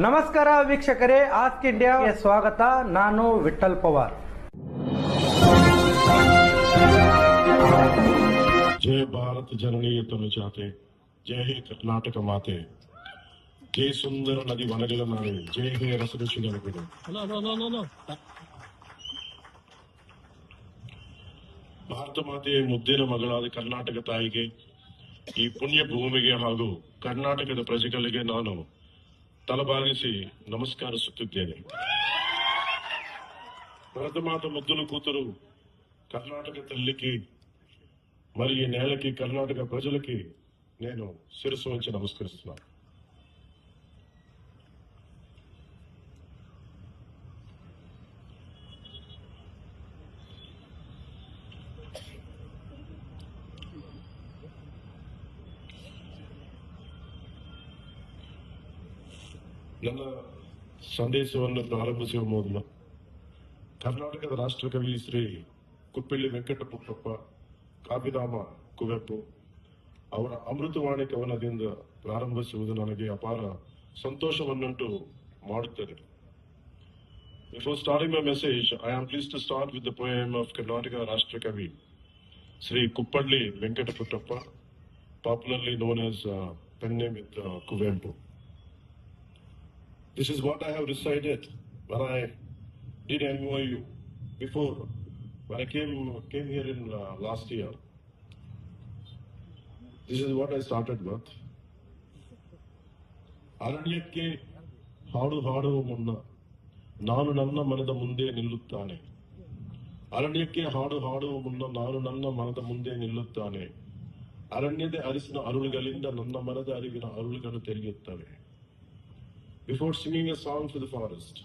ನಮಸ್ಕಾರ ವೀಕ್ಷಕರೇ, ಆಸ್ಕ್ ಇಂಡಿಯಾಗೆ ಸ್ವಾಗತ. ನಾನು ವಿಠಲ್ ಪವಾರ್. जय भारत जननी तनु जाते, जय हे कर्नाटक माते, जय सुंदर नदी वनगल नारे, जय हे रसरुचि नगरे. ಭಾರತ ಮಾತೆಯ ಮುದ್ದಿನ ಮಗಳಾದ ಕರ್ನಾಟಕ ತಾಯಿಗೆ, ಈ ಪುಣ್ಯ ಭೂಮಿಗೆ ಹಾಗೂ ಕರ್ನಾಟಕದ ಪ್ರಜೆಗಳಿಗೆ ನಾನು ತಲಬಾಗಿಸಿ ನಮಸ್ಕರಿಸುತ್ತಿದ್ದೇನೆ. భారత మాత ముద్దుల కూతురు కర్ణాటక తల్లికి మరి ఈ నేలకి కర్ణాటక ప్రజలకి నేను శిరస్సు వంచి నమస్కరిస్తున్నాను. ನನ್ನ ಸಂದೇಶವನ್ನು ಪ್ರಾರಂಭಿಸುವ ಮೊದಲು ಕರ್ನಾಟಕದ ರಾಷ್ಟ್ರಕವಿ ಶ್ರೀ ಕುಪ್ಪಳ್ಳಿ ವೆಂಕಟಪುಟ್ಟಪ್ಪ ಕಾಪಿಧಾಮ ಕುವೆಂಪು ಅವರ ಅಮೃತವಾಣಿ ಕವನದಿಂದ ಪ್ರಾರಂಭಿಸುವುದು ನನಗೆ ಅಪಾರ ಸಂತೋಷವನ್ನುಂಟು ಮಾಡುತ್ತದೆ. Before starting my message, I am pleased to start with the poem of Karnataka Rashtrakavi Sri Kuppalli Venkataputtappa, popularly known as pen name with Kuvempu. This is what I have recited when I did MOU before, when I came here in last year. This is what I started with. ಅರಣ್ಯಕ್ಕೆ ಹಾಡು ಹಾಡುವ ಮುನ್ನ ನಾನು ನನ್ನ ಮನದ ಮುಂದೆ ನಿಲ್ಲುತ್ತಾನೆ. ಅರಣ್ಯಕ್ಕೆ ಹಾಡು ಹಾಡುವ ಮುನ್ನ ನಾನು ನನ್ನ ಮನದ ಮುಂದೆ ನಿಲ್ಲುತ್ತಾನೆ. ಅರಣ್ಯದ ಅರಿಸಿನ ಅರುಳುಗಳಿಂದ ನನ್ನ ಮನದ ಅರಿವಿನ ಅರುಳುಗಳು ತೆರೆಯುತ್ತವೆ. Before singing a song for the forest,